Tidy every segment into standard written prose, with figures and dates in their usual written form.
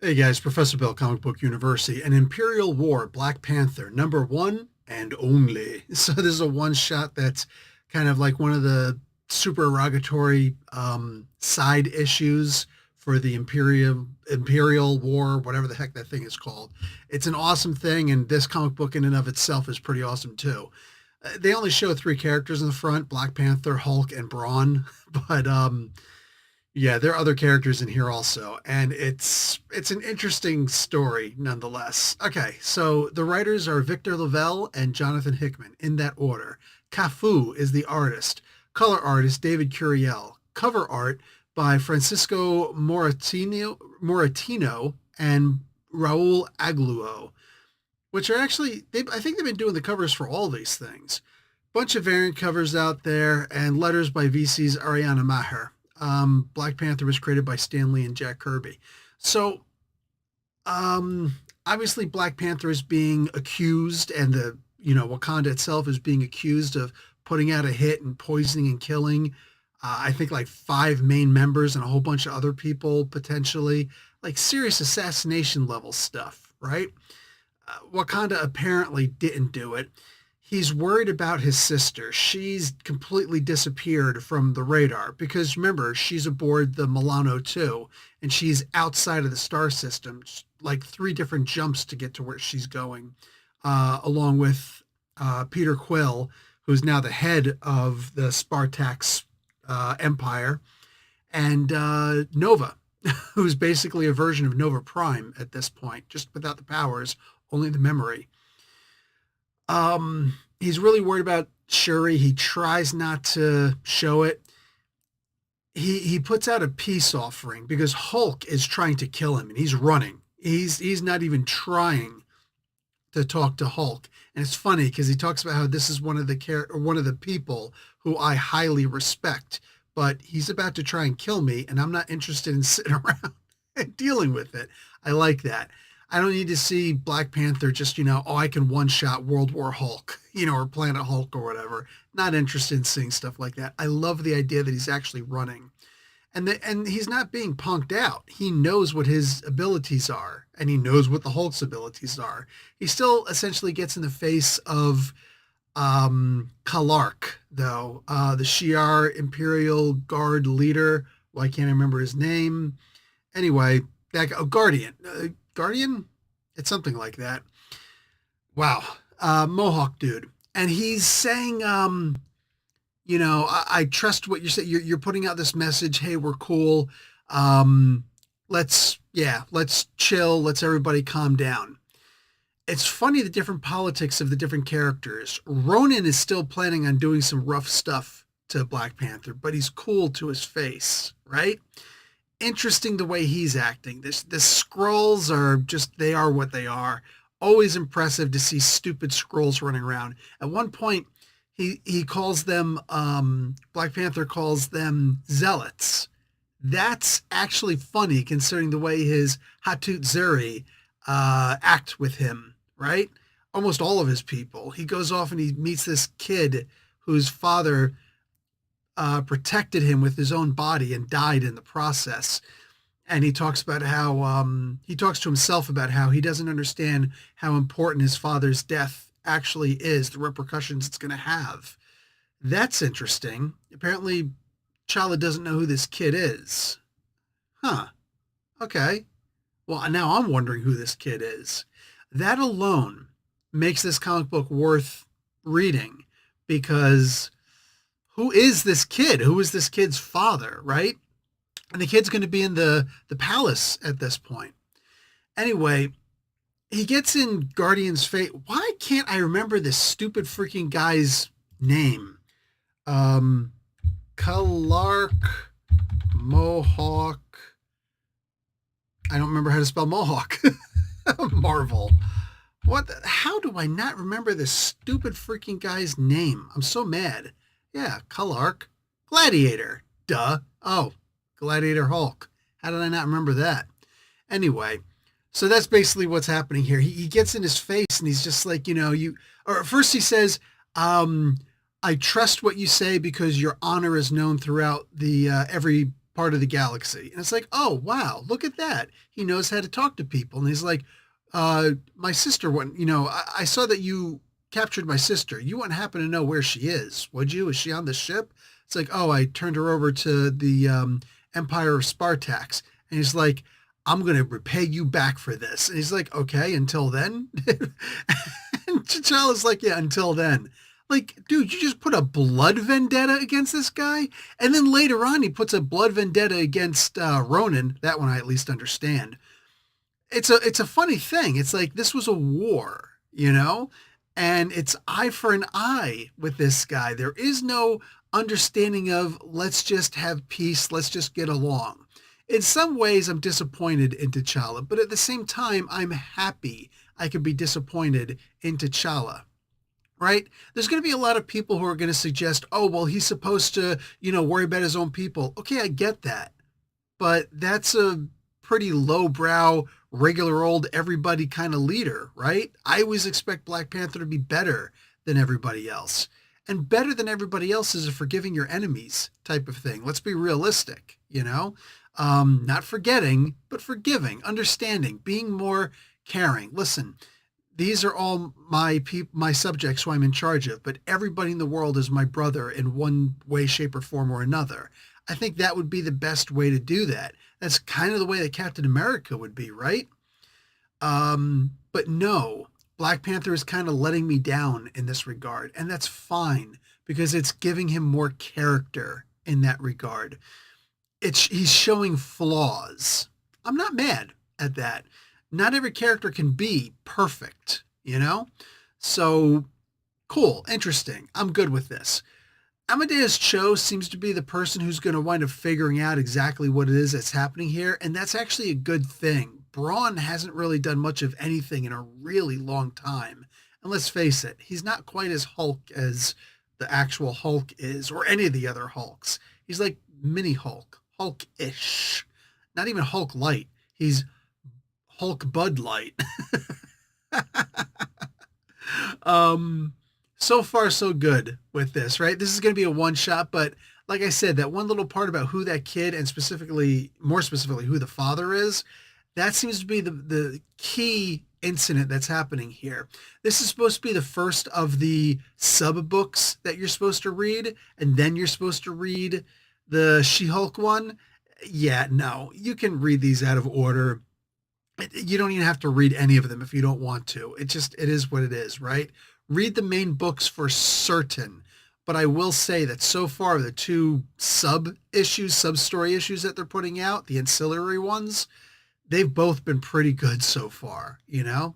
Hey guys, Professor Bill, Comic Book University, and Imperial War Black Panther, number one and only. So this is a one shot that's kind of like one of the supererogatory side issues for the Imperial War, whatever the heck that thing is called. It's an awesome thing, and this comic book in and of itself is pretty awesome too. They only show three characters in the front: Black Panther, Hulk, and Brawn. But yeah, there are other characters in here also, and it's an interesting story nonetheless. Okay, so the writers are Victor Lavelle and Jonathan Hickman in that order. Cafu is the artist. Color artist David Curiel. Cover art by Francisco Moratino and Raul Agluo, which are actually I think they've been doing the covers for all these things. Bunch of variant covers out there, and letters by VC's Ariana Maher. Black Panther was created by Stan Lee and Jack Kirby. So, obviously, Black Panther is being accused, and Wakanda itself is being accused of putting out a hit and poisoning and killing. I think like five main members and a whole bunch of other people potentially, like serious assassination level stuff, right? Wakanda apparently didn't do it. He's worried about his sister. She's completely disappeared from the radar because remember, she's aboard the Milano 2 and she's outside of the star system, like three different jumps to get to where she's going, along with Peter Quill, who's now the head of the Spartax Empire, and Nova, who's basically a version of Nova Prime at this point, just without the powers, only the memory. He's really worried about Shuri. He tries not to show it. He puts out a peace offering because Hulk is trying to kill him and he's running. He's not even trying to talk to Hulk. And it's funny because he talks about how this is one of the people who I highly respect, but he's about to try and kill me and I'm not interested in sitting around and dealing with it. I like that. I don't need to see Black Panther just, I can one shot World War Hulk, or Planet Hulk or whatever. Not interested in seeing stuff like that. I love the idea that he's actually running. And he's not being punked out. He knows what his abilities are, and he knows what the Hulk's abilities are. He still essentially gets in the face of Kalark, though, the Shi'ar Imperial Guard leader. Well, I can't remember his name. Anyway, Guardian. Guardian? It's something like that. Wow. Mohawk dude. And he's saying, I trust what you're saying. You're putting out this message. Hey, we're cool. Let's chill. Let's everybody calm down. It's funny the different politics of the different characters. Ronan is still planning on doing some rough stuff to Black Panther, but he's cool to his face, right? Interesting the way he's acting. The Skrulls are they are what they are. Always impressive to see stupid Skrulls running around. At one point, he calls them, Black Panther calls them zealots. That's actually funny considering the way his Hatut Zeri act with him, right? Almost all of his people. He goes off and he meets this kid whose father protected him with his own body and died in the process. And he talks about how he talks to himself about how he doesn't understand how important his father's death actually is, the repercussions it's going to have. That's interesting. Apparently, Chala doesn't know who this kid is. Huh. Okay. Well, now I'm wondering who this kid is. That alone makes this comic book worth reading because who is this kid? Who is this kid's father, right? And the kid's going to be in the palace at this point. Anyway, he gets in Guardian's fate. Why can't I remember this stupid freaking guy's name? Kalark Mohawk. I don't remember how to spell Mohawk. Marvel. How do I not remember this stupid freaking guy's name? I'm so mad. Yeah, Kalark. Gladiator. Duh. Oh, Gladiator Hulk. How did I not remember that? Anyway, so that's basically what's happening here. He gets in his face and he's just like, or first he says, I trust what you say because your honor is known throughout the every part of the galaxy. And it's like, oh, wow, look at that. He knows how to talk to people. And he's like, my sister went, I saw that you captured my sister. You wouldn't happen to know where she is, would you? Is she on the ship? It's like, oh, I turned her over to the Empire of Spartax. And he's like, I'm going to repay you back for this. And he's like, okay, until then. And T'Challa's like, yeah, until then. Like, dude, you just put a blood vendetta against this guy? And then later on, he puts a blood vendetta against Ronan. That one I at least understand. It's a funny thing. It's like this was a war, and it's eye for an eye with this guy. There is no understanding of let's just have peace, let's just get along. In some ways, I'm disappointed in T'Challa, but at the same time, I'm happy I could be disappointed in T'Challa. Right? There's going to be a lot of people who are going to suggest, oh, well, he's supposed to, worry about his own people. Okay, I get that. But that's a pretty lowbrow, regular old everybody kind of leader, right? I always expect Black Panther to be better than everybody else. And better than everybody else is a forgiving your enemies type of thing. Let's be realistic, Not forgetting, but forgiving, understanding, being more caring. Listen, these are all my subjects who I'm in charge of, but everybody in the world is my brother in one way, shape, or form or another. I think that would be the best way to do that. That's kind of the way that Captain America would be, right? But no, Black Panther is kind of letting me down in this regard, and that's fine because it's giving him more character in that regard. He's showing flaws. I'm not mad at that. Not every character can be perfect, So cool, interesting. I'm good with this. Amadeus Cho seems to be the person who's going to wind up figuring out exactly what it is that's happening here, and that's actually a good thing. Braun hasn't really done much of anything in a really long time. And let's face it, he's not quite as Hulk as the actual Hulk is, or any of the other Hulks. He's like mini Hulk, Hulk-ish. Not even Hulk Light. He's Hulk Bud Light. So far so good with this, right? This is going to be a one shot, but like I said, that one little part about who that kid and more specifically, who the father is, that seems to be the key incident that's happening here. This is supposed to be the first of the sub books that you're supposed to read, and then you're supposed to read the She-Hulk one. Yeah, no, you can read these out of order. You don't even have to read any of them if you don't want to. It is what it is, right? Read the main books for certain. But I will say that so far, the two sub-story issues that they're putting out, the ancillary ones, they've both been pretty good so far,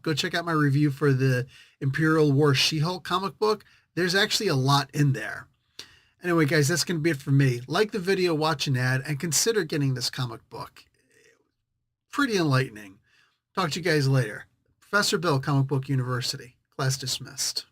Go check out my review for the Imperial War She-Hulk comic book. There's actually a lot in there. Anyway, guys, that's going to be it for me. Like the video, watch an ad, and consider getting this comic book. Pretty enlightening. Talk to you guys later. Professor Bill, Comic Book University. Class dismissed.